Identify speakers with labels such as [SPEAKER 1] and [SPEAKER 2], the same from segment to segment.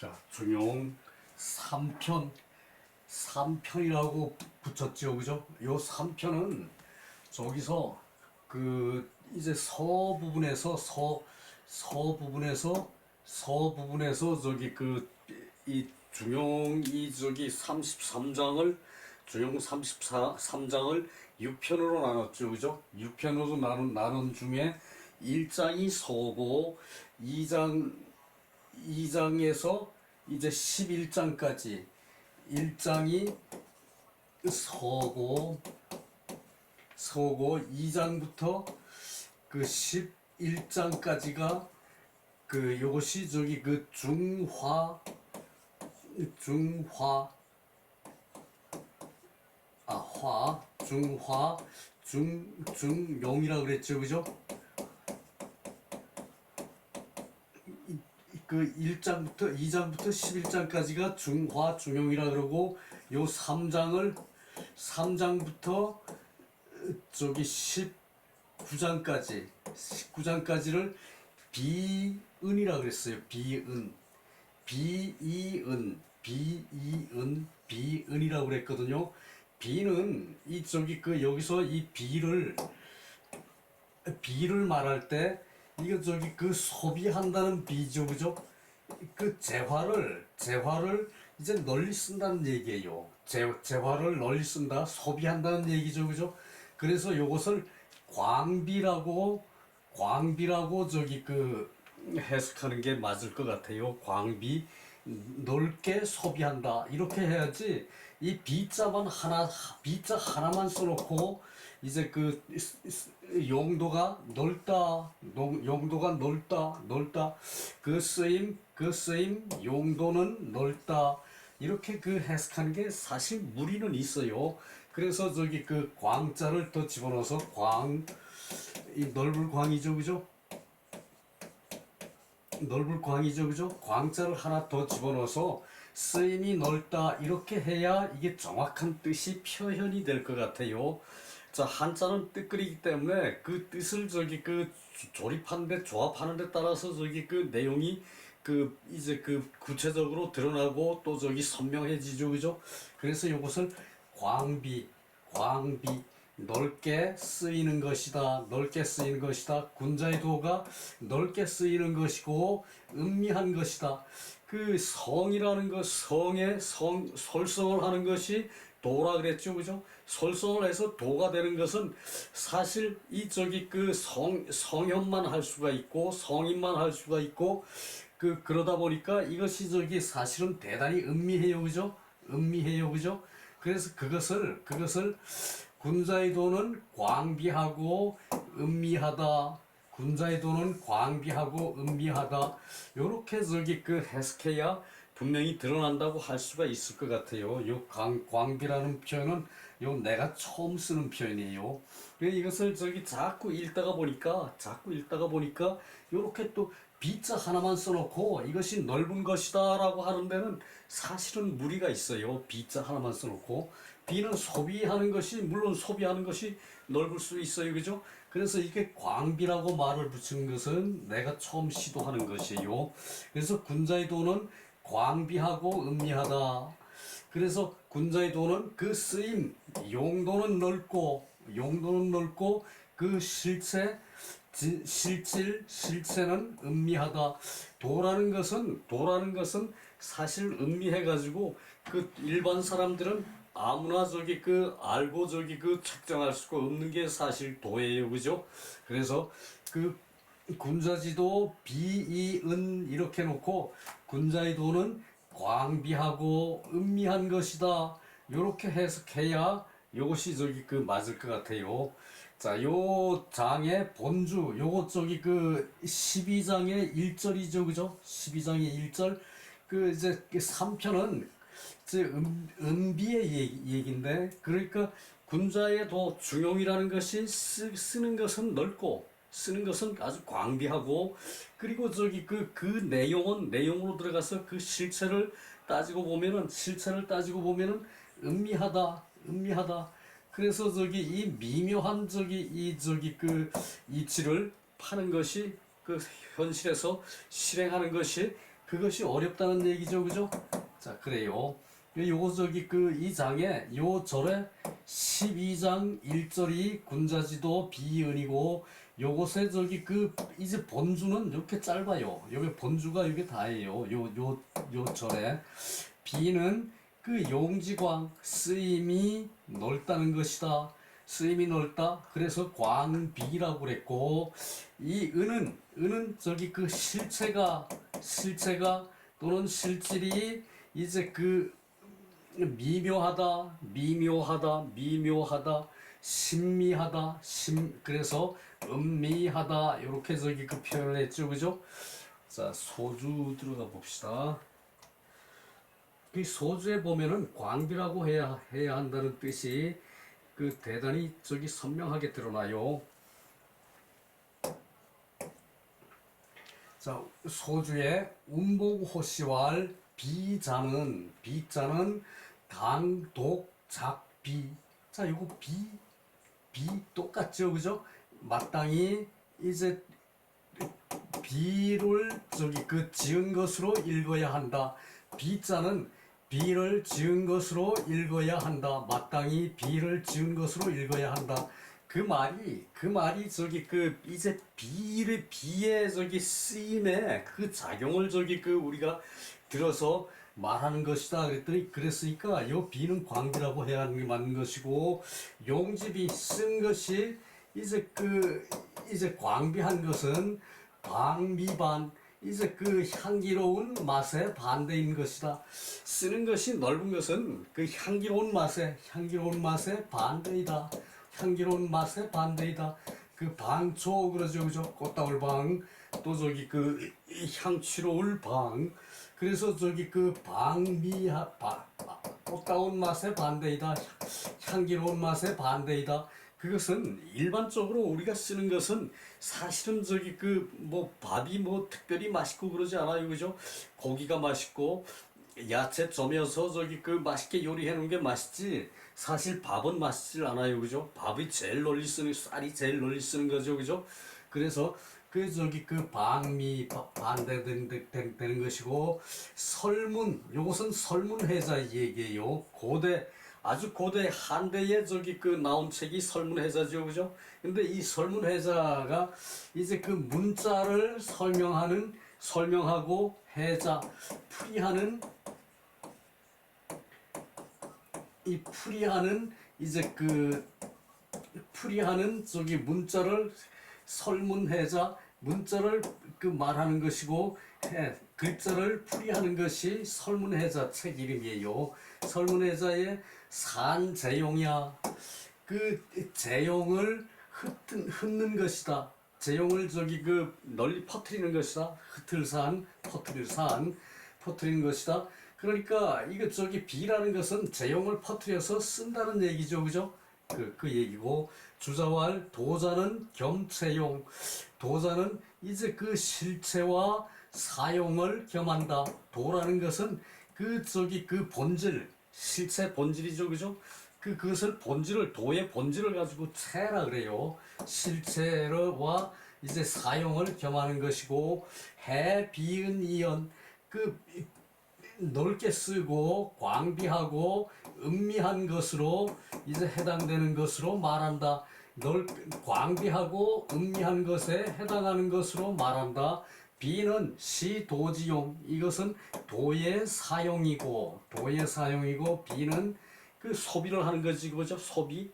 [SPEAKER 1] 자, 중용 3편, 3편이라고 붙였죠, 그죠? 요 3편은 저기서 이제 서 부분에서 저기 이 중용이 저기 33장을 중용 33장을 6편으로 나눴죠, 그죠? 6편으로 나눈 중에 1장이 서고 2장에서 이제 11장까지 1장이 서고 2장부터 그 11장까지가 요것이 저기 중화 중용이라 그랬죠, 그죠? 1장부터 2장부터 11장까지가 중용이라 그러고 요 3장부터 저기 19장까지를 비은이라 그랬어요. 비은이라고 그랬거든요. 비는 여기서 이 비를 말할 때 이거 소비한다는 비죠, 그죠? 재화를 이제 널리 쓴다는 얘기예요. 재화를 널리 쓴다, 소비한다는 얘기죠, 그죠? 그래서 요것을 광비라고 해석하는 게 맞을 것 같아요. 광비, 넓게 소비한다 이렇게 해야지. 이 비자 하나만 써놓고 이제 용도가 넓다 그 쓰임 용도는 넓다 이렇게 해석하는 게 사실 무리는 있어요. 그래서 광자를 더 집어넣어서 이 넓을 광이죠, 그죠? 넓을 광이죠, 그죠? 광자를 하나 더 집어넣어서 쓰임이 넓다 이렇게 해야 이게 정확한 뜻이 표현이 될 것 같아요. 자, 한자는 뜻글이기 때문에 그 뜻을 조립하는데 조합하는데 따라서 내용이 이제 구체적으로 드러나고 또 선명해지죠, 그죠? 그래서 이것을 광비 넓게 쓰이는 것이다. 군자의 도가 넓게 쓰이는 것이고 음미한 것이다. 성이라는 것, 설성을 하는 것이 도라 그랬죠, 그죠? 설성을 해서 도가 되는 것은 사실 성현만 할 수가 있고 성인만 할 수가 있고 그러다 보니까 이것이 사실은 대단히 음미해요, 그죠? 그죠? 그래서 그것을 군자의 도는 광비하고 음미하다. 요렇게 해석해야 분명히 드러난다고 할 수가 있을 것 같아요. 요 광비라는 표현은 내가 처음 쓰는 표현이에요. 이것을 자꾸 읽다가 보니까 요렇게 또 비자 하나만 써놓고 이것이 넓은 것이다 라고 하는 데는 사실은 무리가 있어요. 비자 하나만 써놓고 비는 물론 소비하는 것이 넓을 수 있어요, 그죠? 그래서 이게 광비라고 말을 붙이는 것은 내가 처음 시도하는 것이에요. 그래서 군자의 도는 광비하고 음미하다. 그래서 군자의 도는 쓰임, 용도는 넓고 실체는 음미하다. 도라는 것은 사실 음미해가지고 일반 사람들은 아무나 알고 측정할 수가 없는 게 사실 도예요, 그죠? 그래서 군자지도 비이은 이렇게 놓고 군자의 도는 광비하고 음미한 것이다. 요렇게 해석해야 요것이 맞을 것 같아요. 자, 요 장의 본주, 요것 12장의 1절이죠, 그죠? 12장의 1절. 이제 3편은 음비의 얘기인데, 그러니까 군자의 도 중용이라는 것이 쓰는 것은 넓고, 쓰는 것은 아주 광비하고, 그리고 내용으로 들어가서 실체를 따지고 보면은 음미하다. 그래서 이 미묘한 이치를 파는 것이 현실에서 실행하는 것이 그것이 어렵다는 얘기죠, 그죠? 자, 그래요. 요거 저기 그 이 장에 요 절에 12장 1절이 군자지도 비은이고 요것에 저기 그 이제 본주는 이렇게 짧아요. 여기 본주가 이게 다예요. 요 절에 비는 그 용지광 쓰임이 넓다는 것이다. 쓰임이 넓다. 그래서 광비라고 그랬고 이 은은 저기 그 실체가 또는 실질이 이제 그 미묘하다, 신미하다, 그래서 음미하다 이렇게 저기 그 표현을 했죠, 그죠? 자, 소주 들어가 봅시다. 이 소주에 보면은 광비라고 해야 한다는 뜻이 그 대단히 저기 선명하게 드러나요. 자, 소주의 운봉호시왈 비자는 강독작비. 자, 이거 비 똑같죠, 그죠? 마땅히 이제 비를 저기 그 지은 것으로 읽어야 한다. 비자는 비를 지은 것으로 읽어야 한다. 마땅히 비를 지은 것으로 읽어야 한다. 그 말이 저기 그 이제 비의 저기 쓰임에 그 작용을 저기 그 우리가 들어서 말하는 것이다 그랬으니까 요 비는 광비라고 해야 하는 게 맞는 것이고 용집이 쓴 것이 이제 그 이제 광비한 것은 방미반 이제 그 향기로운 맛의 반대인 것이다. 쓰는 것이 넓은 것은 그 향기로운 맛의 반대이다. 향기로운 맛의 반대이다. 그 방초 그러죠, 그죠? 꽃다울 방, 또 저기 그 향취로울 방. 그래서 저기 그 꽃다운 맛의 반대이다. 향기로운 맛의 반대이다. 그것은 일반적으로 우리가 쓰는 것은 사실은 저기 그 뭐 밥이 뭐 특별히 맛있고 그러지 않아요, 그죠? 고기가 맛있고 야채 점여서 저기 그 맛있게 요리해 놓은 게 맛있지 사실 밥은 맛있질 않아요, 그죠? 밥이 제일 널리 쓰는 쌀이 제일 널리 쓰는 거죠, 그죠? 그래서 그 저기 그 방미 반대되는 것이고 설문 요것은 설문회자 얘기예요. 아주 고대 한대에 저기 그 나온 책이 설문회자죠, 그죠? 근데 이 설문회자가 이제 그 문자를 설명하고 해자 풀이하는 이제 그 풀이하는 저기 문자를 설문해자 문자를 그 말하는 것이고 글자를 풀이하는 것이 설문해자 책 이름이에요. 설문해자의 산재용이야. 그 재용을 흩는 것이다. 재용을 저기 그 널리 퍼뜨리는 것이다. 퍼뜨리는 것이다. 그러니까 이거 저기 비라는 것은 재용을 퍼뜨려서 쓴다는 얘기죠, 그죠? 그 얘기고 주자왈 도자는 겸체용. 도자는 이제 그 실체와 사용을 겸한다. 도라는 것은 그 저기 그 본질, 실체 본질이죠, 그죠? 그것을 도의 본질을 가지고 체라 그래요. 실체와 이제 사용을 겸하는 것이고 해 비은 이연 그 넓게 쓰고 광비하고 음미한 것으로 이제 해당되는 것으로 말한다. 광비하고 음미한 것에 해당하는 것으로 말한다. 비는 시도지용 이것은 도의 사용이고 비는 그 소비를 하는 거지, 그죠? 소비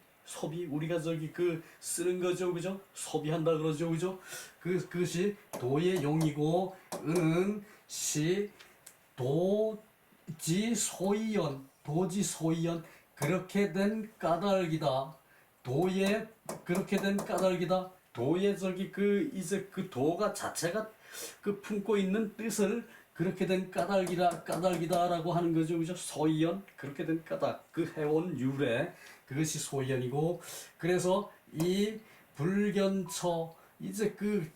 [SPEAKER 1] 우리가 저기 그 쓰는 거죠, 그죠? 소비한다 그러죠, 그죠? 그것이 도의 용이고 은은 시 도지소이연 그렇게 된 까닭이다. 도의 저기 그 이제 그 도가 자체가 그 품고 있는 뜻을 그렇게 된 까닭이다라고 하는 거죠, 그죠? 소이연 그렇게 된 까닭 그 해온 유래 그것이 소이연이고 그래서 이 불견처 이제 그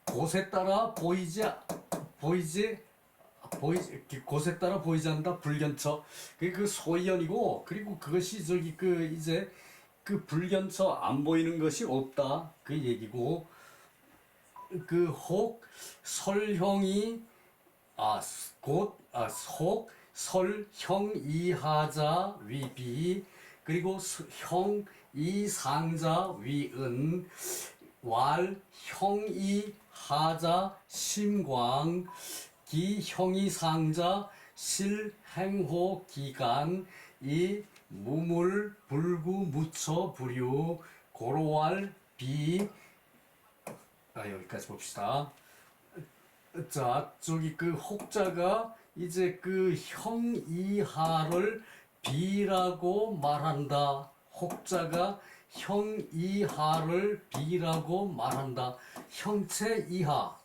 [SPEAKER 1] 곳에 따라 보이지 곳에 따라 보이지 않는다. 불견처 그 소이연이고 그리고 그것이 저기 그 이제 그 불견처 안 보이는 것이 없다 그 얘기고 혹 설형이 속 설형이하자 위비 그리고 형이상자 위은 왈 형이하자 심광 기형이상자 실행호 기간 이 무물 불구 무처 부류 고로왈 비 여기까지 봅시다. 자, 저기 그 혹자가 이제 그 형이하를 비라고 말한다. 혹자가 형이하를 비라고 말한다. 형체 이하.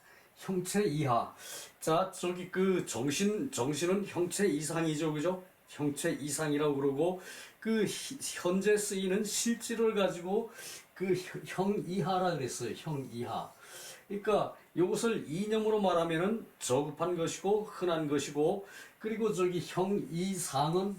[SPEAKER 1] 자, 저기 그 정신은 형체 이상이죠, 그죠? 형체 이상이라고 그러고 그 현재 쓰이는 실질을 가지고 그 형이하라 그랬어요. 형이하. 그러니까 이것을 이념으로 말하면은 저급한 것이고 흔한 것이고 그리고 저기 형이상은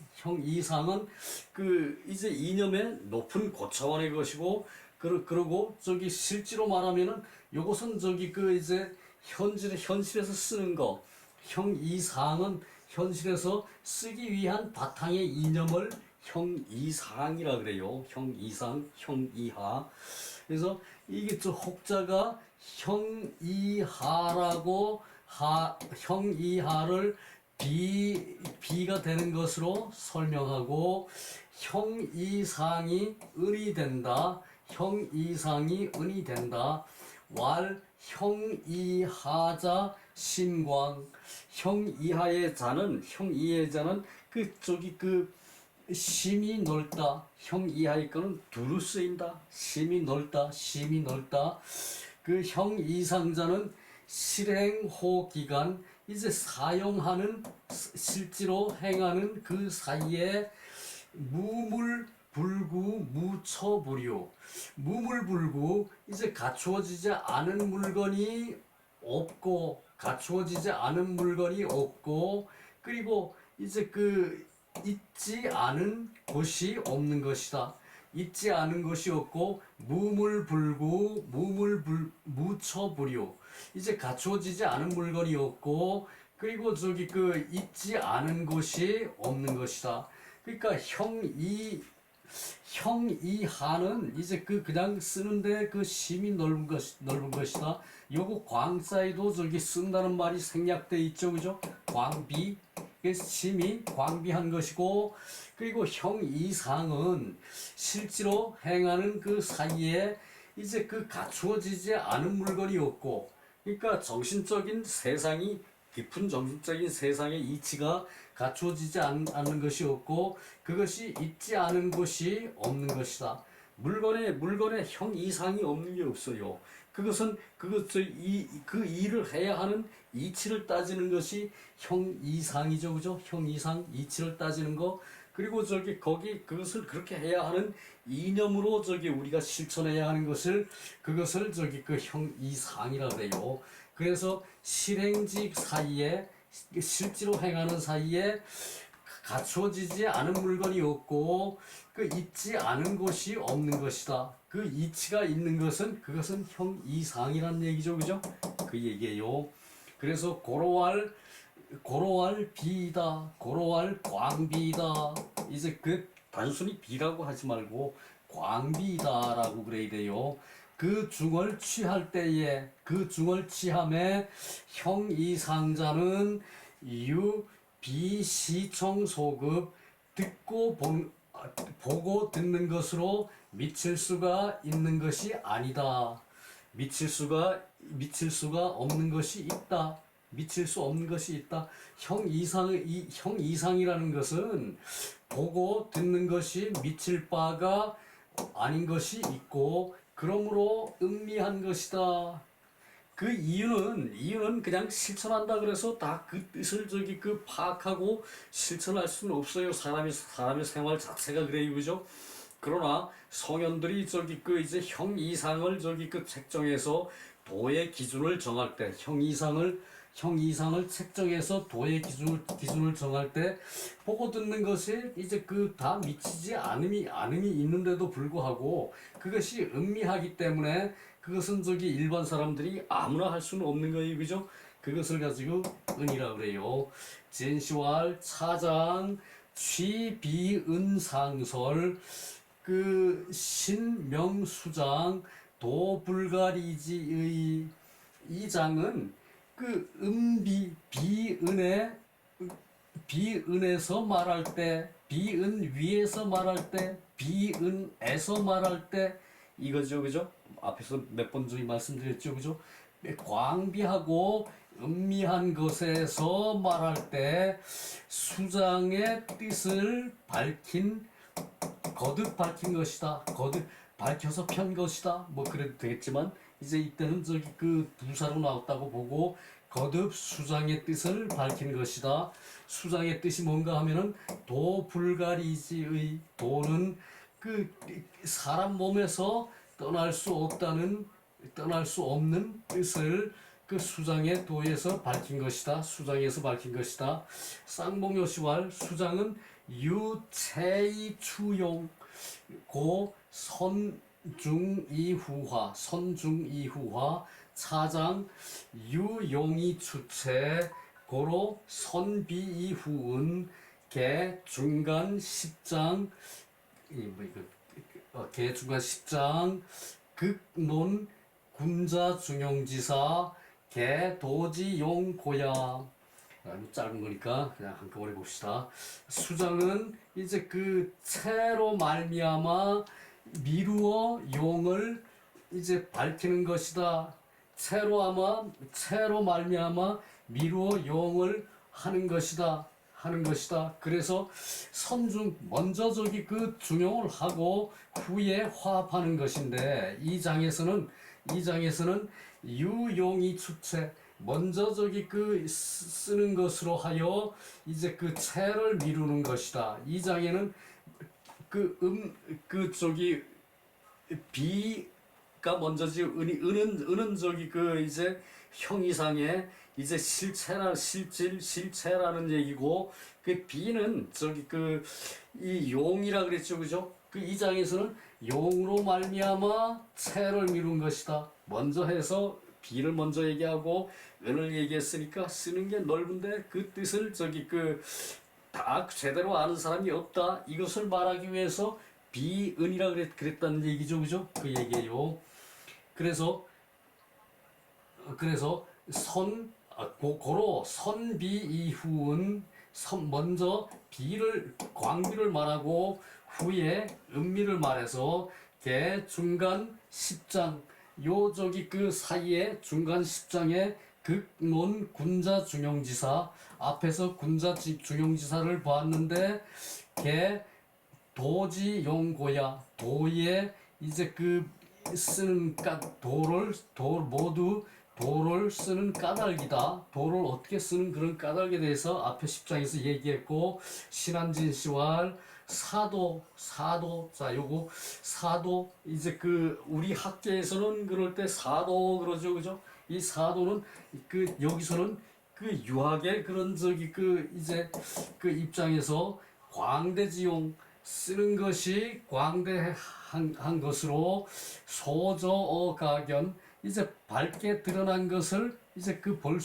[SPEAKER 1] 그 이제 이념의 높은 고차원의 것이고 그러고 저기 실제로 말하면은 이것은 저기 그 이제 현실에서 쓰는 거 형이상은 현실에서 쓰기 위한 바탕의 이념을 형이상이라 그래요. 형이상, 형이하. 그래서 이게 저 혹자가 형이하를 비가 되는 것으로 설명하고 형이상이 은이 된다. 왈 형이하자 신광 형이하의 자는 그 저기 그 심이 넓다. 형이하의 거는 두루 쓰인다. 심이 넓다. 그 형이상자는 실행호 기간 이제 사용하는 실제로 행하는 그 사이에 무물불구 무처불유 무물불구 이제 갖추어지지 않은 물건이 없고 그리고 이제 그 있지 않은 것이 없는 것이다. 있지 않은 것이 없고 무처불유 이제 갖추어지지 않은 물건이 없고 그리고 저기 그 있지 않은 것이 없는 것이다. 그러니까 형이하는 이제 그냥 쓰는데 그 심이 넓은 것이다. 요거 광자에도 저기 쓴다는 말이 생략돼 있죠, 그죠? 광비 심이 광비한 것이고 그리고 형이상은 실제로 행하는 그 사이에 이제 그 갖추어지지 않은 물건이 없고 그러니까 깊은 정신적인 세상의 이치가 갖추어지지 않는 것이 없고 그것이 있지 않은 것이 없는 것이다. 물건에 형이상이 없는 게 없어요. 그 일을 해야 하는 이치를 따지는 것이 형이상이죠, 그죠? 형이상 이치를 따지는 거. 그리고 그것을 그렇게 해야 하는 이념으로 우리가 실천해야 하는 그것을 그 형이상이라 그래요. 그래서 실행직 사이에 실제로 행하는 사이에 갖추어지지 않은 물건이 없고 그 있지 않은 것이 없는 것이다. 그 이치가 있는 것은 그것은 형이상이란 얘기죠, 그죠? 그 얘기예요. 그래서 고로할 비이다, 고로할 광비이다. 이제 그 단순히 비라고 하지 말고 광비이다라고 그래야 돼요. 그 중을 취할 때에 그 중을 취함에 형이상자는 비시청소급 보고 듣는 것으로 미칠 수가 있는 것이 아니다. 미칠 수가 없는 것이 있다. 미칠 수 없는 것이 있다. 형이상이라는 것은 보고 듣는 것이 미칠 바가 아닌 것이 있고 그러므로 음미한 것이다. 그 이유는 그냥 실천한다 그래서 다 그 뜻을 파악하고 실천할 수는 없어요. 사람의 생활 자체가 그래요, 그죠? 그러나 성현들이 이제 형이상을 책정해서 도의 기준을 정할 때 형이상을 책정해서 도의 기준을 정할 때 보고 듣는 것이 이제 다 미치지 않음이 있는데도 불구하고 그것이 음미하기 때문에 그것은 저기 일반 사람들이 아무나 할 수는 없는 거예요. 그죠? 그것을 가지고 은이라 그래요. 진시왈 차장 취비은상설 그 신명수장 도불가리지의 이 장은 그 비은에서 말할 때, 비은 위에서 말할 때, 비은에서 말할 때 이거죠, 그죠? 앞에서 몇 번 전에 말씀드렸죠, 그죠? 광비하고 음미한 것에서 말할 때 수장의 뜻을 거듭 밝힌 것이다. 거듭 밝혀서 편 것이다. 뭐 그래도 되겠지만 이제 이때는 저기 그 부사로 나왔다고 보고 거듭 수장의 뜻을 밝힌 것이다. 수장의 뜻이 뭔가 하면은 도불가리지의 도는 그 사람 몸에서 떠날 수 없는 뜻을 그 수장의 도에서 밝힌 것이다. 수장에서 밝힌 것이다. 쌍봉요시왈 수장은 유체이 추용 고 선중이후화 차장 유용이 추체 고로 선비이후은 개 중간 10장 개 중간 10장 극논 군자 중용지사 개 도지용 고야 짧은 거니까 그냥 한꺼번에 봅시다. 수장은 이제 그 채로 말미암아 미루어 용을 이제 밝히는 것이다. 채로 말미암아 미루어 용을 하는 것이다. 그래서 먼저 저기 그 중용을 하고 후에 화합하는 것인데 이 장에서는 유용이 추체 먼저 저기 그 쓰는 것으로 하여 이제 그 채를 미루는 것이다. 이 장에는 그 저기 비가 먼저지 은은 저기 그 이제 형이상에 이제 실체라는 얘기고 그 비는 저기 그 이 용이라 그랬죠, 그죠? 그 이 장에서는 용으로 말미암아 채를 미룬 것이다. 먼저 해서 비를 먼저 얘기하고 은을 얘기했으니까 쓰는 게 넓은데 그 뜻을 저기 그 다 제대로 아는 사람이 없다. 이것을 말하기 위해서 비은이라 그랬다는 얘기죠, 그죠? 그 얘기예요. 그래서 고로 선비 이후은 먼저 광비를 말하고 후에 음미를 말해서 개 중간 10장 요 저기 그 사이에 중간 10장에 극논 군자 중용지사 앞에서 군자 중용지사를 보았는데 개 도지 용고야 도에 이제 그 쓰는 도를 쓰는 까닭이다. 도를 어떻게 쓰는 그런 까닭에 대해서 앞에 10장에서 얘기했고 신한진 씨와 사도 자 요거 사도 이제 그 우리 학계에서는 그럴 때 사도 그러죠, 그죠? 이 사도는 그 여기서는 그 유학의 그런 저기 그 이제 그 입장에서 광대지용 쓰는 것이 광대한 것으로 소저어가견 이제 밝게 드러난 것을 이제 그 볼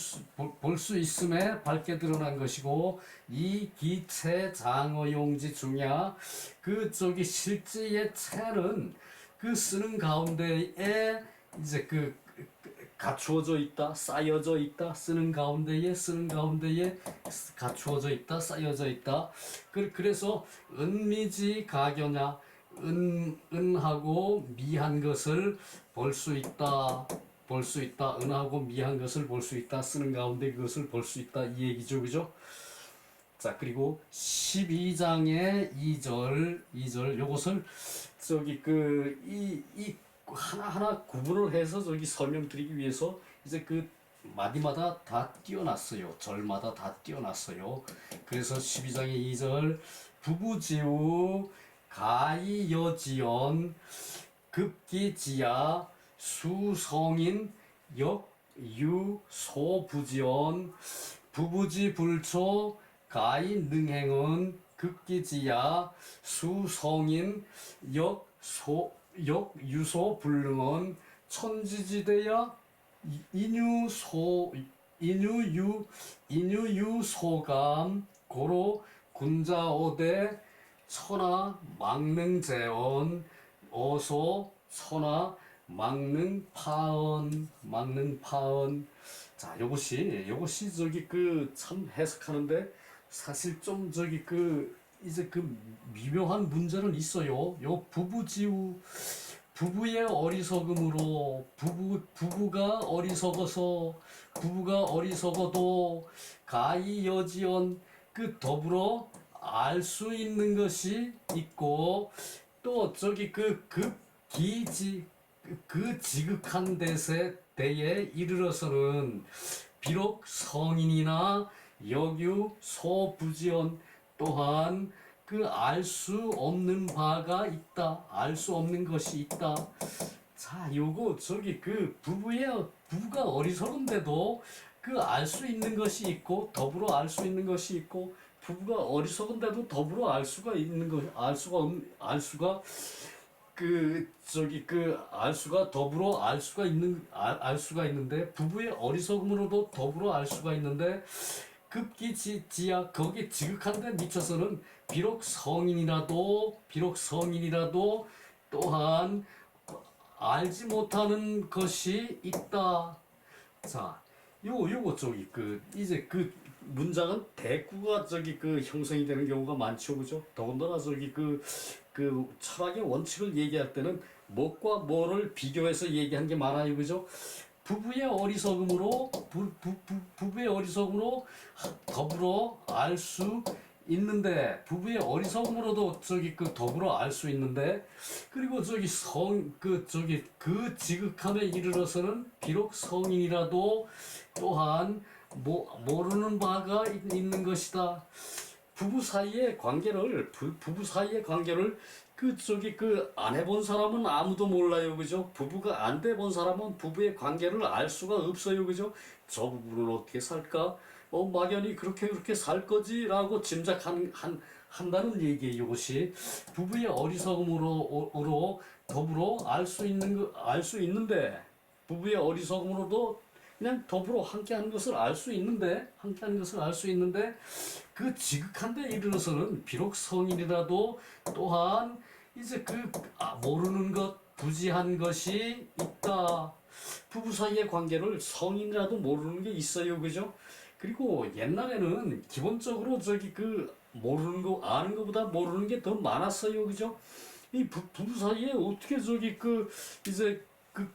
[SPEAKER 1] 수 있음에 밝게 드러난 것이고 이 기체 장어용지 중야 그 저기 실제의 체는 그 쓰는 가운데에 이제 그 갖추어져 있다, 쌓여져 있다, 쓰는 가운데에 갖추어져 있다, 쌓여져 있다. 그래서 은미지 가견야 은하고 미한 것을 볼 수 있다. 은하고 미한 것을 볼 수 있다. 쓰는 가운데 그것을 볼 수 있다. 이 얘기죠. 그죠? 자, 그리고 12장의 2절 요것을 저기 이 하나하나 구분을 해서 저기 설명드리기 위해서 이제 그 마디마다 다 띄어놨어요. 절마다 다 띄어놨어요. 그래서 12장의 2절 부부지우 가이여지연 급기지야 수성인 역유소부지연 부부지불초 가이능행은 급기지야 수성인 역유소불능은 천지지대야 인유소 인유유소감 고로 군자오대 천하 망능재언 어소 천하 망능파언. 자, 요것이 저기 그 참 해석하는데 사실 좀 저기 그 이제 그 미묘한 문제는 있어요. 요 부부지우 부부의 어리석음으로 부부가 어리석어도 가히 여지언 그 더불어 알 수 있는 것이 있고 또 저기 그 지극한 대에 이르러서는 비록 성인이나 역유 소부지언 또한 그 알 수 없는 바가 있다. 알 수 없는 것이 있다. 자, 요거 저기 그 부부가 어리석은데도 그 알 수 있는 것이 있고 더불어 알 수 있는 것이 있고 부부가 어리석은데도 더불어 알 수가 더불어 알 수가 있는데 부부의 어리석음으로도 더불어 알 수가 있는데 급기지야 거기 지극한 데 미쳐서는 비록 성인이라도 또한 알지 못하는 것이 있다. 자, 요거 저기 이제 문장은 대구가 저기 형성이 되는 경우가 많죠, 그죠? 더군다나 저기 철학의 원칙을 얘기할 때는 뭐과 뭐를 비교해서 얘기한 게 많아요, 그죠? 부부의 어리석음으로 더불어 알 수 있는데 부부의 어리석음으로도 더불어 알 수 있는데 그리고 그 지극함에 이르러서는 비록 성인이라도 또한 모르는 바가 있는 것이다. 부부 사이의 관계를 안 해본 사람은 아무도 몰라요, 그죠? 부부가 안 돼 본 사람은 부부의 관계를 알 수가 없어요, 그죠? 저 부부는 어떻게 살까? 막연히 그렇게 살 거지라고 한다는 얘기예요. 이것이 부부의 어리석음으로 더불어 알 수 있는데 부부의 어리석음으로도 그냥 더불어 함께하는 것을 알 수 있는데 그 지극한 데 이르러서는 비록 성인이라도 또한 이제 모르는 것 부지한 것이 있다. 부부 사이의 관계를 성인이라도 모르는 게 있어요, 그죠? 그리고 옛날에는 기본적으로 모르는 거 아는 것보다 모르는 게 더 많았어요, 그죠? 이 부부 사이에 어떻게 이제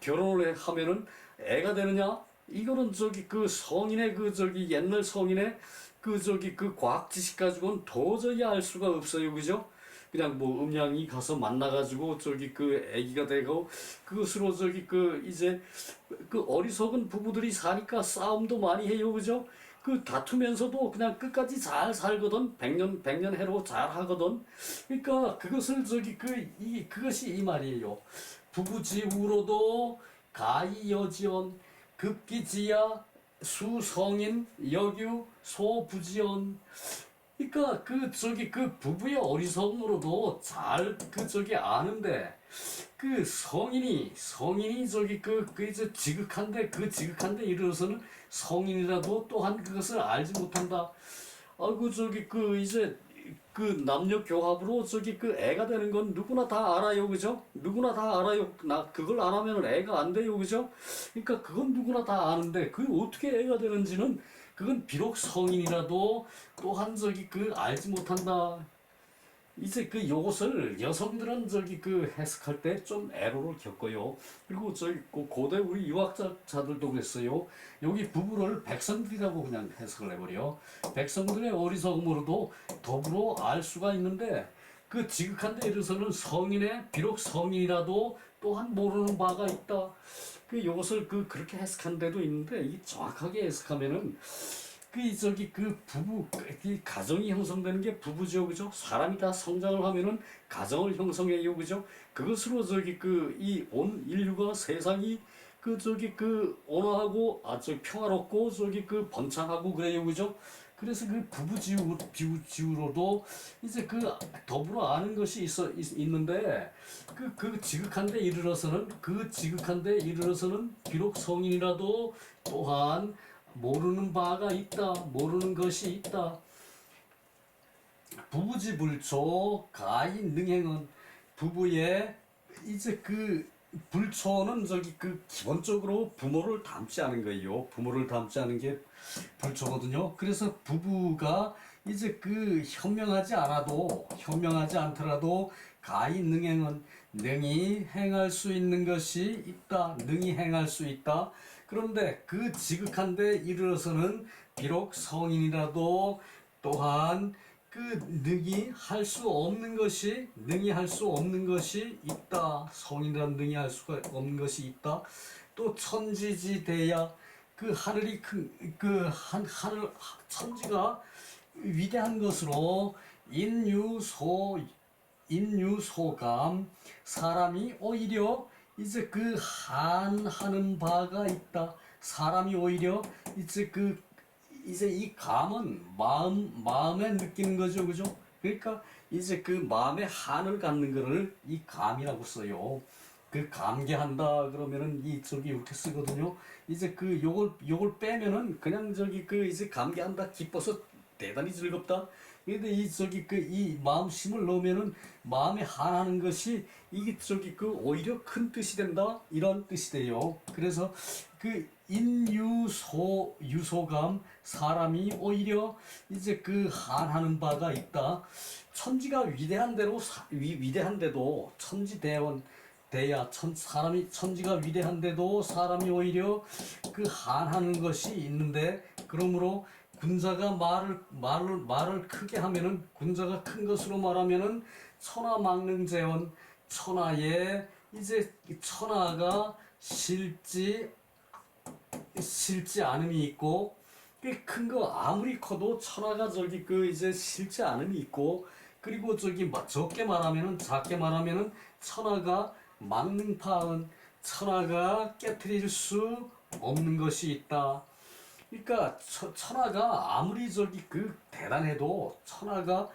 [SPEAKER 1] 결혼을 하면은 애가 되느냐? 이거는 성인의 옛날 성인의 과학 지식 가지고는 도저히 알 수가 없어요, 그죠? 그냥 음양이 가서 만나가지고 애기가 되고 그것으로 이제 어리석은 부부들이 사니까 싸움도 많이 해요, 그죠? 다투면서도 그냥 끝까지 잘 살거든. 백년 해로 잘 하거든. 그러니까 그것을 그것이 이 말이에요. 부부지우로도 가히 여지언 급기지야 수성인 여규 소부지언. 그러니까 부부의 어리석음으로도 잘 아는데 성인이 이제 지극한데 이르러서는 성인이라도 또한 그것을 알지 못한다. 아이고 이제 남녀 교합으로 애가 되는 건 누구나 다 알아요, 그죠? 누구나 다 알아요. 그걸 안 하면 애가 안 돼요, 그죠? 그러니까 그건 누구나 다 아는데 어떻게 애가 되는지는 그건 비록 성인이라도 또한 알지 못한다. 이제 요것을 여성들은 해석할 때 좀 애로를 겪어요. 그리고 고대 우리 유학자들도 그랬어요. 여기 부부를 백성들이라고 그냥 해석을 해버려. 백성들의 어리석음으로도 더불어 알 수가 있는데 지극한 데 이르서는 비록 성인이라도 또한 모르는 바가 있다. 요것을 그렇게 해석한 데도 있는데 이 정확하게 해석하면은 부부, 가정이 형성되는 게 부부죠, 그죠? 사람이 다 성장을 하면은 가정을 형성해요, 그죠? 그것으로 이 온 인류가 세상이 온화하고 평화롭고 번창하고 그래요, 그죠? 그래서 그 부부지우로도 이제 그 더불어 아는 것이 있는데 그 지극한데 이르러서는 비록 성인이라도 또한 모르는 바가 있다, 모르는 것이 있다. 부부지불초 가인 능행은 부부의 이제 그 불초는 그 기본적으로 부모를 닮지 않은 거예요. 부모를 닮지 않은 게 불초거든요. 그래서 부부가 이제 그 현명하지 않더라도 가인 능행은 능히 행할 수 있는 것이 있다. 능히 행할 수 있다. 그런데 그 지극한데 이르러서는 비록 성인이라도 또한 그 능히 할 수 없는 것이 있다. 성인이란 능히 할 수가 없는 것이 있다. 또 천지지대야 그 하늘이 하늘 천지가 위대한 것으로 인유소감 사람이 오히려 이제 그 한하는 바가 있다. 사람이 오히려 이제 이 감은 마음에 느끼는 거죠, 그죠? 그러니까 이제 그 마음에 한을 갖는 거를 이 감이라고 써요. 그 감개한다 그러면은 이렇게 쓰거든요. 이제 그 요걸 빼면은 그냥 이제 감개한다 기뻐서 대단히 즐겁다. 근데 이 마음심을 넣으면은 마음에 한하는 것이 이게 오히려 큰 뜻이 된다 이런 뜻이 돼요. 그래서 그 유소감 사람이 오히려 이제 그 한하는 바가 있다. 천지가 위대한데도 천지가 위대한데도 사람이 오히려 그 한하는 것이 있는데 그러므로 군자가 말을 크게 하면은 군자가 큰 것으로 말하면은 천하망릉재원 천하에 이제 천하가 실지 않음이 있고 큰 거 아무리 커도 천하가 이제 실지 않음이 있고 그리고 작게 말하면은 천하가 망릉파은 천하가 깨트릴 수 없는 것이 있다. 그러니까 천하가 아무리 대단해도 천하가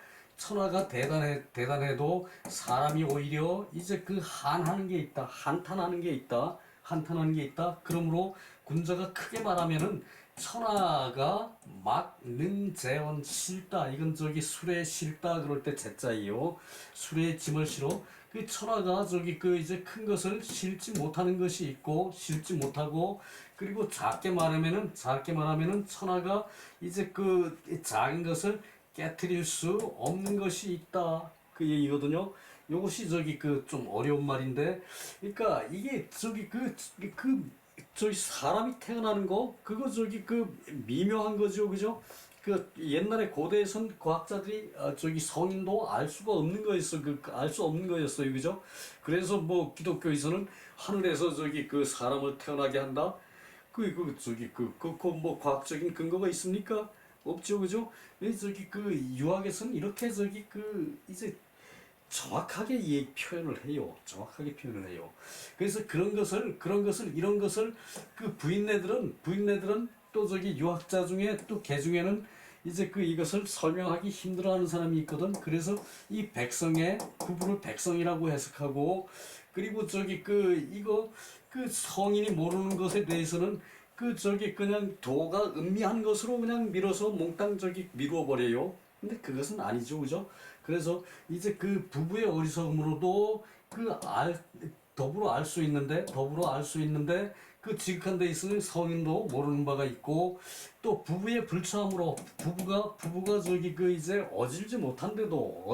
[SPEAKER 1] 대단해도 사람이 오히려 이제 한하는 게 있다. 한탄하는 게 있다. 그러므로 군자가 크게 말하면은 천하가 막능재원 싫다. 이건 술에 싫다 그럴 때 제자예요. 술에 짐을 실어. 그 천하가 이제 큰 것을 실지 못하는 것이 있고 실지 못하고 그리고 작게 말하면은 천하가 이제 작은 것을 깨트릴 수 없는 것이 있다. 그 얘기거든요. 요것이 좀 어려운 말인데, 그러니까 이게 사람이 태어나는 거, 그거 미묘한 거죠, 그죠? 옛날에 고대에선 과학자들이 성인도 알 수가 없는 거였어, 알 수 없는 거였어요, 그죠? 그래서 뭐 기독교에서는 하늘에서 사람을 태어나게 한다. 뭐 과학적인 근거가 있습니까? 없죠, 그죠? 유학에서는 이렇게 이제 정확하게 표현을 해요. 그래서 이런 것을 부인네들은 또 유학자 중에 또 개 중에는 이제 이것을 설명하기 힘들어하는 사람이 있거든. 그래서 이 부부를 백성이라고 해석하고 그리고 성인이 모르는 것에 대해서는 그냥 도가 음미한 것으로 그냥 밀어서 몽땅 미루어 버려요. 근데 그것은 아니죠, 그죠? 그래서 이제 부부의 어리석음으로도 더불어 알 수 있는데 지극한 데 있으면 성인도 모르는 바가 있고 또 부부의 불처함으로 부부가 이제 어질지 못한데도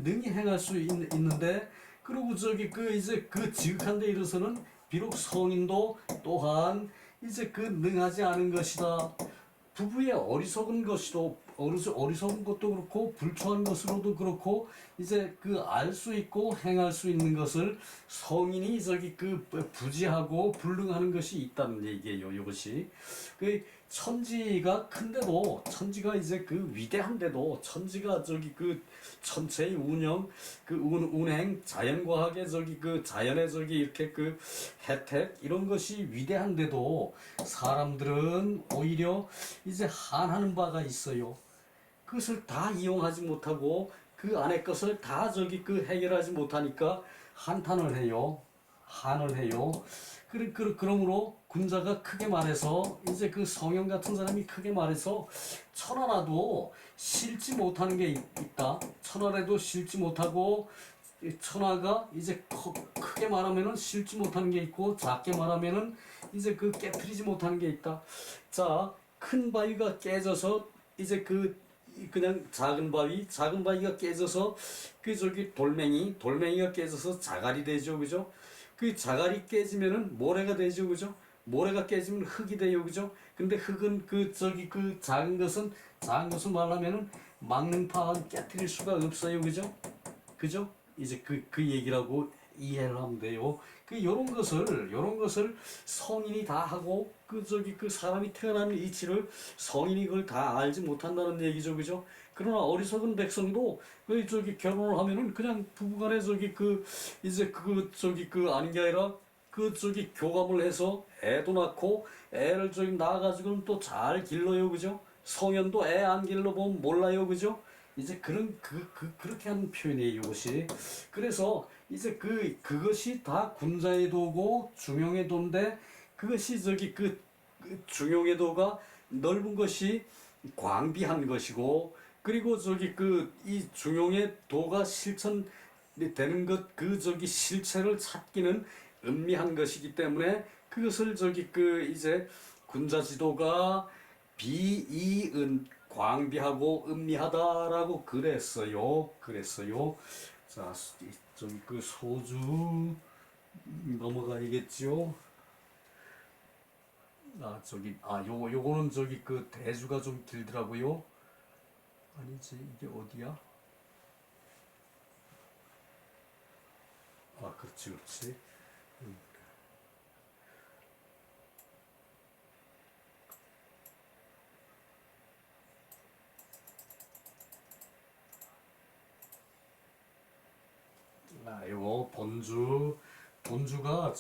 [SPEAKER 1] 능히 행할 수 있는데 그리고 이제 지극한 데 이르서는 비록 성인도 또한 이제 능하지 않은 것이다. 부부의 어리석은 것이도 어리석은 것도 그렇고 불초한 것으로도 그렇고 이제 그 알 수 있고 행할 수 있는 것을 성인이 저기 그 부지하고 불능하는 것이 있다는 얘기예요. 이것이 그 천지가 큰데도 천지가 이제 그 위대한데도 천지가 저기 그 천체의 운영 그 운행 자연과학의 저기 그 자연의 저기 이렇게 그 혜택 이런 것이 위대한데도 사람들은 오히려 이제 한하는 바가 있어요. 그것을 다 이용하지 못하고 그 안의 것을 다 저기 그 해결하지 못하니까 한탄을 해요. 한을 해요. 그러므로 군자가 크게 말해서 이제 그 성형 같은 사람이 크게 말해서 천하라도 실지 못하는 게 있다. 천하라도 실지 못하고 천하가 이제 크게 말하면은 실지 못하는 게 있고 작게 말하면은 이제 그 깨트리지 못하는 게 있다. 자, 큰 바위가 깨져서 이제 그냥 작은 바위가 깨져서 그 저기 돌멩이가 깨져서 자갈이 되죠, 그죠? 그 자갈이 깨지면은 모래가 되죠, 그죠? 모래가 깨지면 흙이 돼요, 그죠? 근데 흙은 그 저기 그 작은 것은 말하면은 막는 파는 깨트릴 수가 없어요, 그죠? 그죠? 이제 그 얘기라고 이해를 하면 돼요. 요런 것을 성인이 다 하고, 그 사람이 태어난 이치를 성인이 그걸 다 알지 못한다는 얘기죠. 그죠? 그러나 어리석은 백성도, 결혼을 하면은 그냥 부부간에 아닌 게 아니라, 교감을 해서 애도 낳고, 애를 낳아가지고는 또 잘 길러요. 그죠? 성현도 애 안 길러보면 몰라요. 그죠? 이제 그렇게 하는 표현이에요, 이것이. 그래서 이제 그것이 다 군자의 도고 중용의 도인데, 그것이 중용의 도가 넓은 것이 광비한 것이고, 그리고 이 중용의 도가 실천되는 것, 실체를 찾기는 음미한 것이기 때문에, 그것을 이제 군자지도가 비이은 광비하고 음미하다라고 그랬어요. 자, 소주 넘어가야겠죠. 요거는 대주가 좀 길더라고요. 아니지, 이게 어디야? 그렇지. 요거 본주가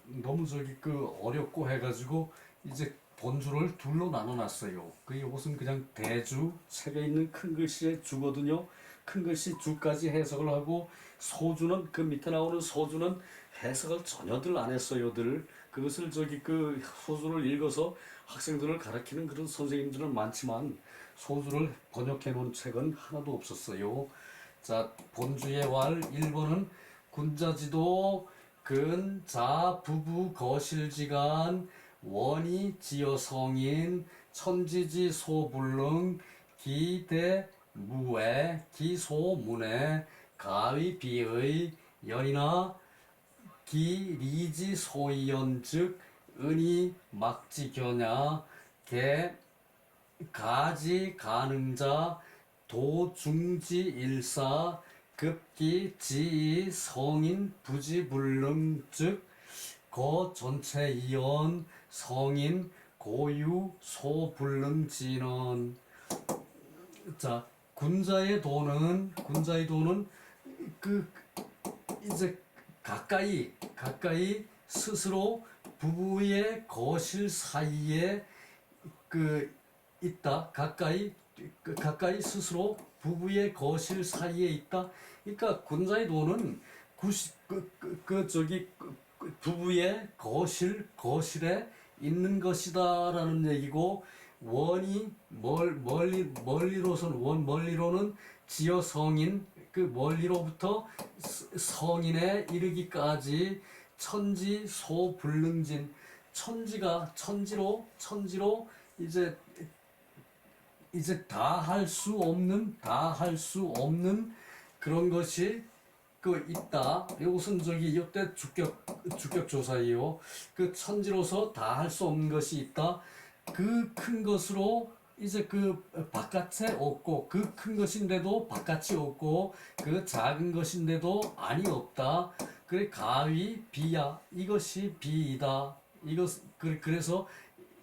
[SPEAKER 1] 너무 어렵고 해가지고 이제 본주를 둘로 나눠놨어요. 이것은 그냥 대주 책에 있는 큰 글씨의 주거든요. 큰 글씨 주까지 해석을 하고, 소주는 그 밑에 나오는 소주는 해석을 전혀들 안 했어요들. 그것을 소주를 읽어서 학생들을 가르치는 그런 선생님들은 많지만 소주를 번역해 놓은 책은 하나도 없었어요. 자, 본주의 왈 1번은 군자지도 근자 부부 거실지간 원이 지어성인 천지지 소불능 기대 무에 기소문에 가위 비의 연이나 기리지 소이연 즉 은이 막지견야 개 가지 가능자 도중지 일사 급기 지이 성인 부지불능 즉 거 전체 이언 성인 고유 소불능 진언. 자, 군자의 도는 이제 가까이 스스로 부부의 거실 사이에 있다. 가까이 스스로 부부의 거실 사이에 있다. 그러니까 군자의 도는 부부의 거실에 있는 것이다라는 얘기고, 원이 멀리로는 지어 성인, 멀리로부터 성인에 이르기까지 천지 소불능진, 천지로 이제 다 할 수 없는 그런 것이 있다. 이것은 이때 주격 조사예요. 천지로서 다 할 수 없는 것이 있다. 그 큰 것으로 이제 그 바깥에 없고 그 큰 것인데도 바깥이 없고 그 작은 것인데도 안이 없다. 그래 가위 비야 이것이 비이다. 이것 그래서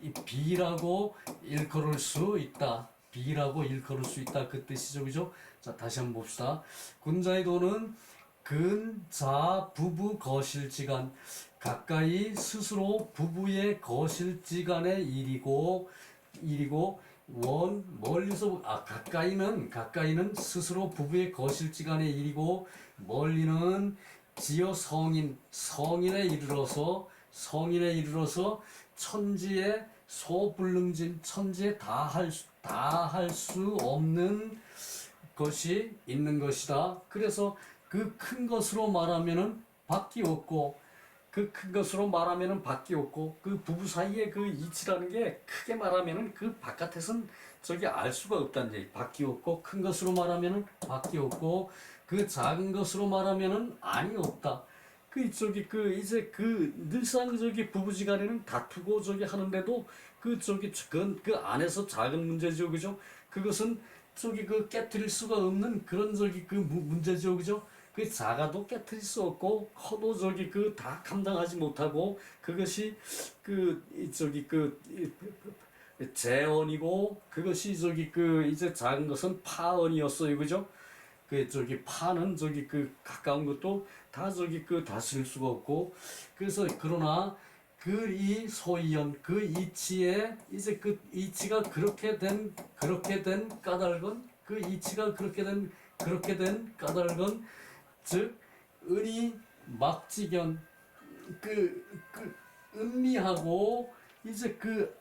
[SPEAKER 1] 이 비라고 일컬을 수 있다. 비라고 일컬을 수 있다. 그 뜻이죠, 그죠? 자 다시 한번 봅시다. 군자의 도는 근자 부부 거실지간 가까이 스스로 부부의 거실지간의 일이고 원 멀리서 가까이는 스스로 부부의 거실지간의 일이고 멀리는 지어 성인에 이르러서 천지의 소불능진 천지에 다 할 수 없는 것이 있는 것이다. 그래서 그 큰 것으로 말하면은 밖이 없고 그 큰 것으로 말하면은 밖이 없고 그 부부 사이의 그 이치라는 게 크게 말하면은 그 바깥에선 저기 알 수가 없다는 얘기. 밖이 없고 큰 것으로 말하면은 밖이 없고 그 작은 것으로 말하면은 안이 없다. 그 저기 그 이제 그 늘상 저기 부부지간에는 다투고 저기 하는데도 그 저기 그 안에서 작은 문제죠, 그죠? 그것은 저기 그 깨트릴 수가 없는 그런 저기 그 문제죠, 그죠? 그 작아도 깨트릴 수 없고 커도 저기 그 다 감당하지 못하고 그것이 저기 재언이고 그것이 저기 그 이제 작은 것은 파언이었어요, 그죠? 그 저기 파는 저기 그 가까운 것도 다 저기 그 다스릴 수가 없고 그래서 그러나 그 이 소이연 그 이치에 이제 그 이치가 그렇게 된 까닭은 그 이치가 그렇게 된 까닭은 즉 은이 막지견 그 은미하고 이제 그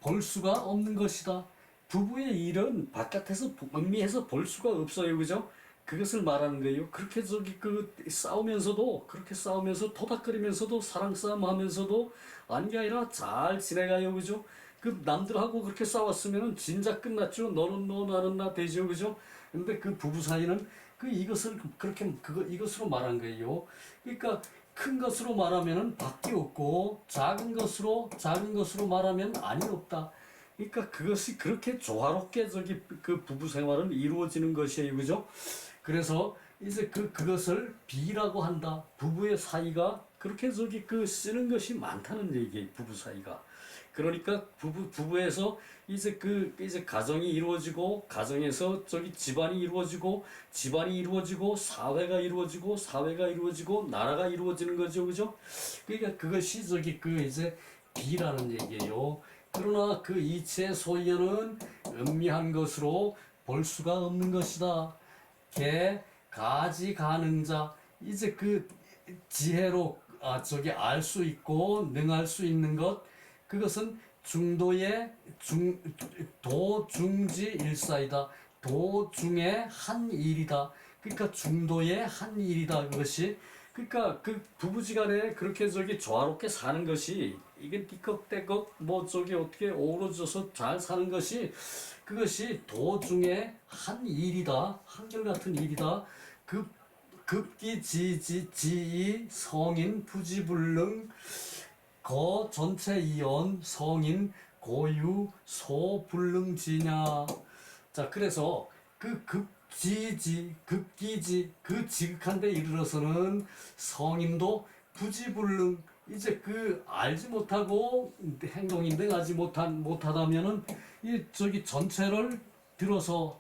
[SPEAKER 1] 볼 수가 없는 것이다. 부부의 일은 바깥에서 음미해서 볼 수가 없어요, 그죠? 그것을 말하는 거예요. 그렇게 저기 그렇게 싸우면서 토닥거리면서도 사랑 싸움 하면서도 아닌 게 아니라 잘 지내가요, 그죠? 그 남들하고 그렇게 싸웠으면은 진작 끝났죠. 너는 너 나는 나 되죠, 그죠? 근데 그 부부 사이는 이것을 이것으로 말한 거예요. 그러니까 큰 것으로 말하면은 밖이 없고 작은 것으로 말하면 안이 없다. 그러니까 그것이 그렇게 조화롭게 저기 그 부부 생활은 이루어지는 것이에요, 그죠? 그래서 이제 그것을 비라고 한다. 부부의 사이가 그렇게 저기 쓰는 것이 많다는 얘기예요, 부부 사이가. 그러니까 부부에서 이제 가정이 이루어지고 가정에서 저기 집안이 이루어지고 사회가 이루어지고 나라가 이루어지는 거죠, 그죠? 그러니까 그것이 저기 이제 비라는 얘기예요. 그러나 그 이치의 소연은 음미한 것으로 볼 수가 없는 것이다. 개 가지 가는 자 이제 그 지혜로 저기 알 수 있고 능할 수 있는 것 그것은 중도의 도중지 일사이다. 도중의 한 일이다. 그러니까 중도의 한 일이다. 그것이 그러니까 그 부부지간에 그렇게 저기 조화롭게 사는 것이 이게 띠꺽대꺽 뭐 저기 어떻게 어우러져서 잘 사는 것이 그것이 도중의 한 일이다. 한결같은 일이다. 급기지지 성인 부지불능 거 전체 이언 성인 고유 소불능지냐. 자 그래서 급기지 그 지극한 데 이르러서는 성인도 부지불능 이제 알지 못하고 행동인데 하지 못하다면은 이 저기 전체를 들어서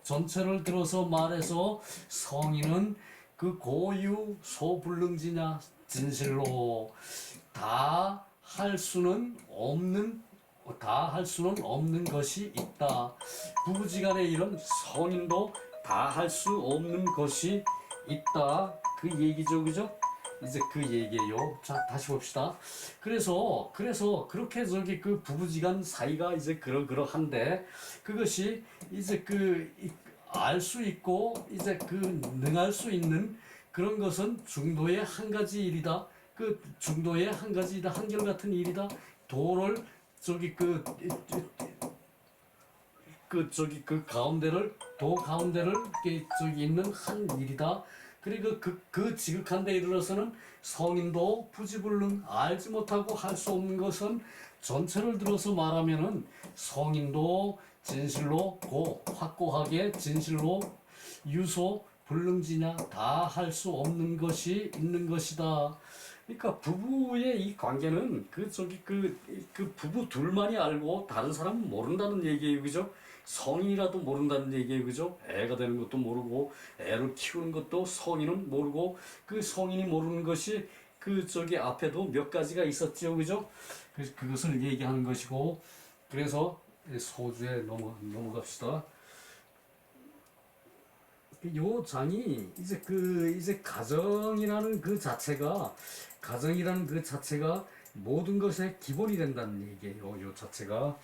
[SPEAKER 1] 말해서 성인은 그 고유 소불능지냐 진실로 다 할 수는 없는 것이 있다. 부부지간의 일은 성인도 다 할 수 없는 것이 있다. 그 얘기죠, 그죠? 이제 그 얘기예요. 자, 다시 봅시다. 그래서 그렇게 저기 부부지간 사이가 이제 그러한데 그것이 이제 알 수 있고 이제 능할 수 있는 그런 것은 중도의 한 가지 일이다. 중도의 한 가지이다. 한결같은 일이다. 도를 저기 도 가운데를 저기 있는 한 일이다. 그리고 그 지극한 데 이르러서는 성인도 부지불능 알지 못하고 할 수 없는 것은 전체를 들어서 말하면은 성인도 진실로 고 확고하게 진실로 유소 불능지냐 다 할 수 없는 것이 있는 것이다. 그러니까 부부의 이 관계는 그 부부 둘만이 알고 다른 사람은 모른다는 얘기예요, 그죠? 성인이라도 모른다는 얘기예요, 그죠? 애가 되는 것도 모르고 애를 키우는 것도 성인은 모르고 그 성인이 모르는 것이 앞에도 몇 가지가 있었지요, 그죠? 그래서 그것을 얘기하는 것이고 그래서 소주에 넘어갑시다. 요 장이 이제 가정이라는 그 자체가 모든 것의 기본이 된다는 얘기예요. 요 자체가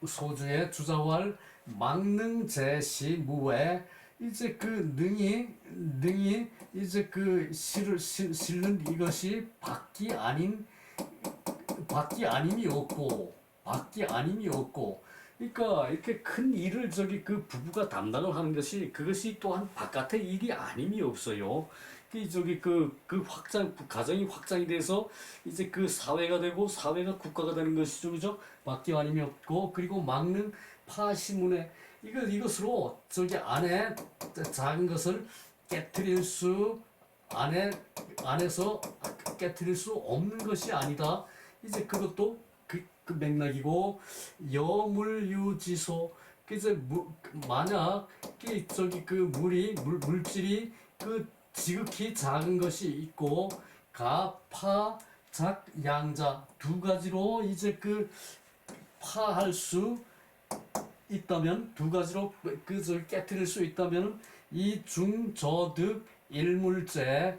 [SPEAKER 1] 소주의 주자왈 망능 제시 무에 이제 그 능이 이제 그 실은 이것이 밖이 아님이 없고 그러니까 이렇게 큰 일을 그 부부가 담당을 하는 것이 그것이 또한 바깥의 일이 아님이 없어요. 가정이 확장이 돼서 이제 그 사회가 되고 사회가 국가가 되는 것이죠, 그죠? 밖에 아님이 없고 그리고 막는 파시문에 이것으로 안에 작은 것을 깨트릴 수 안에서 깨트릴 수 없는 것이 아니다. 이제 그것도 그 맥락이고 여물유지소 만약 물질이 지극히 작은 것이 있고 가파 작 양자 두 가지로 이제 파할 수 있다면 두 가지로 깨트릴 수 있다면 이 중저득 일물제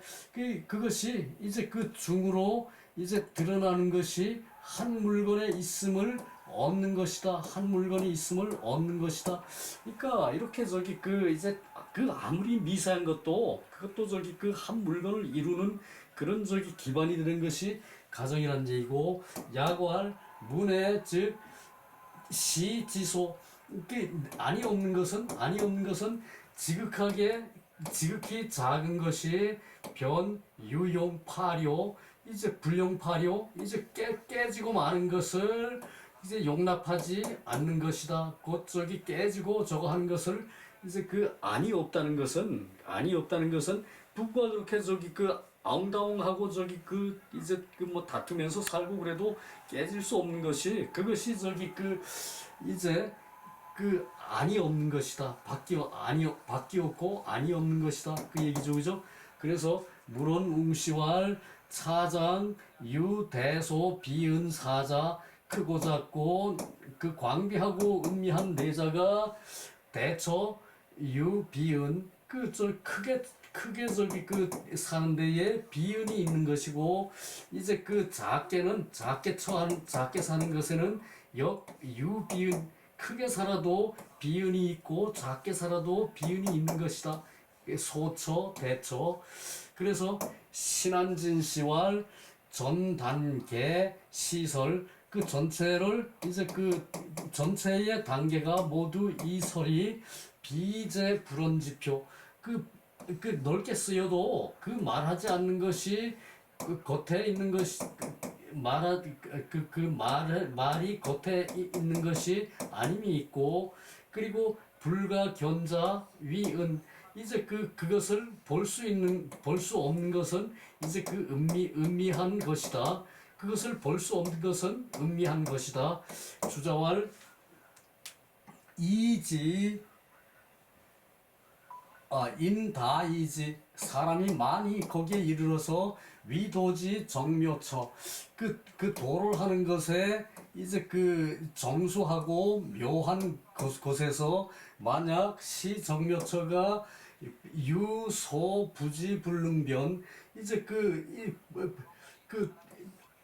[SPEAKER 1] 그것이 이제 중으로 이제 드러나는 것이 한 물건에 있음을 얻는 것이다. 한 물건이 있음을 얻는 것이다. 그러니까 이렇게 이제 아무리 미세한 것도 그것도 한 물건을 이루는 그런 기반이 되는 것이 가정이라는 얘기고 야구할 문해 즉 시지소 아니 없는 것은 지극히 작은 것이 변유용파료 이제 불용파료 이제 깨지고 마는 것을 이제 용납하지 않는 것이다. 곧 깨지고 저거 하는 것을 이제 안이 없다는 것은 부부가 그렇게 아웅다웅하고 이제 뭐 다투면서 살고 그래도 깨질 수 없는 것이 그것이 이제 안이 없는 것이다. 밖이 없고 안이 없는 것이다. 그 얘기죠, 그죠? 그래서 물론 웅시왈 차장 유대소 비은 사자 크고 작고 광비하고 음미한 내자가 대처 유비은 크게 사는 데에 비은이 있는 것이고 이제 작게 사는 것에는 유비은 크게 살아도 비은이 있고 작게 살아도 비은이 있는 것이다. 소처 대처 그래서 신한진시왈 전단계 시설 전체를 이제 전체의 단계가 모두 이설이 비제 불언지표 넓게 쓰여도 말하지 않는 것이 겉에 있는 것이 말이 겉에 있는 것이 아님이 있고 그리고 불가 견자 위은 이제 그것을 볼 수 없는 것은 이제 음미한 것이다. 그것을 볼 수 없는 것은 음미한 것이다. 주자왈 이지 인다이지 사람이 많이 거기에 이르러서 위도지 정묘처 도를 하는 것에 이제 정수하고 묘한 곳에서 만약 시정묘처가 유소부지불능변 이제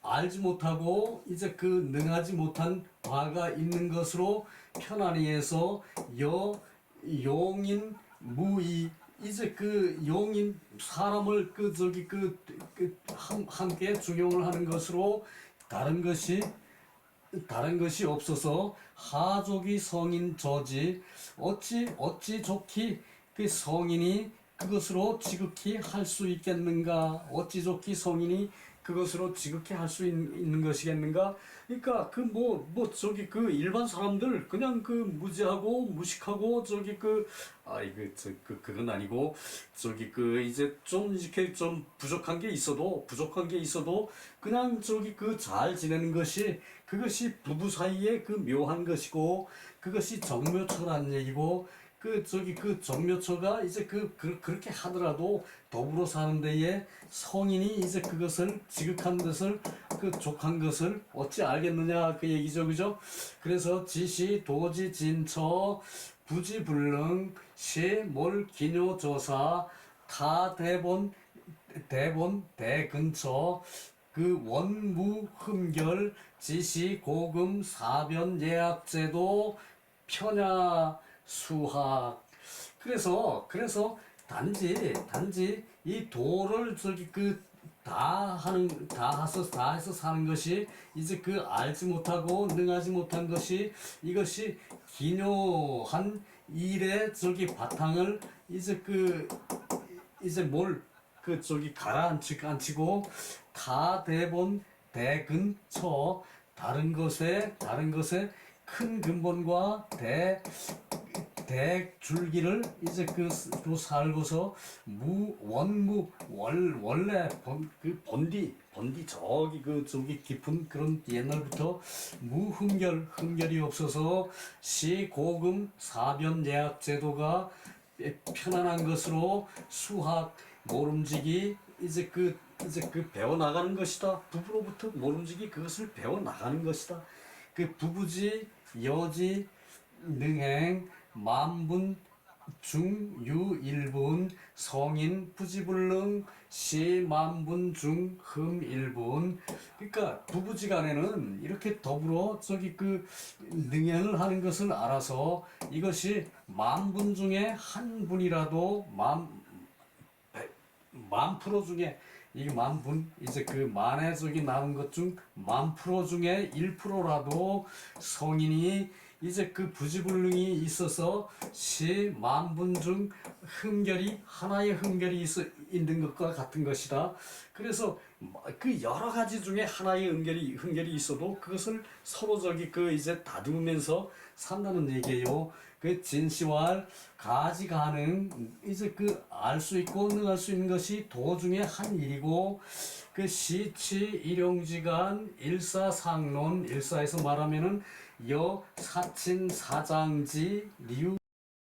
[SPEAKER 1] 알지 못하고 이제 능하지 못한 바가 있는 것으로 편안히 해서 용인 무의 이제 용인 사람을 함께 중용을 하는 것으로 다른 것이 없어서 하족이 성인 저지 어찌 좋기 성인이 그것으로 지극히 할 수 있겠는가 어찌 좋기 성인이 그것으로 지극히 할 수 있는 것이겠는가? 그러니까 저기 그 일반 사람들 그냥 그 무지하고 무식하고 저기 그건 아니고 저기 그 이제 좀 이렇게 좀 부족한 게 있어도 그냥 저기 그 잘 지내는 것이 그것이 부부 사이에 그 묘한 것이고 그것이 정묘초라는 얘기고 그 저기 그 정묘초가 이제 그렇게 하더라도 더불어 사는 데에 성인이 이제 그것을 지극한 것을 그 족한 것을 어찌 알겠느냐 그 얘기죠, 그죠? 그래서 지시 도지 진처 부지불능 시몰 기뇨조사 타 대본 대근처 그 원무 흠결 지시 고금 사변 예약제도 편야 수학. 그래서 단지 이 도를 저기 다 해서 사는 것이 이제 그 알지 못하고 능하지 못한 것이 이것이 기묘한 일의 저기 바탕을 이제 이제 뭘 저기 가라앉히고 타 대본 대근처 다른 것에 큰 근본과 대줄기를 이제 또 살고서 원래 본디 저기 깊은 그런 옛날부터 흠결이 없어서 시고금 사변 예약 제도가 편안한 것으로 수학 모름지기 이제 배워 나가는 것이다. 부부로부터 모름지기 그것을 배워 나가는 것이다. 그 부부지 여지 능행 만분 중유일분 성인 부지불능 시만분 중흠일분. 그러니까 부부지간에는 이렇게 더불어 저기 능행을 하는 것을 알아서 이것이 만분 중에 한 분이라도 만 프로 중에 이 만분 이제 만에 저기 남은 것 중 만 프로 중에 1%라도 성인이 이제 부지불능이 있어서 시 만분 중 하나의 흠결이 있는 것과 같은 것이다. 그래서 그 여러 가지 중에 하나의 흠결이 있어도 그것을 서로 저기 이제 다듬으면서 산다는 얘기예요. 그 진시왈 가지 가능 이제 알 수 있고 능할 수 있는 것이 도중에 한 일이고 그 시치 일용지간 일사상론 일사에서 말하면은 여 사친 사장지 리우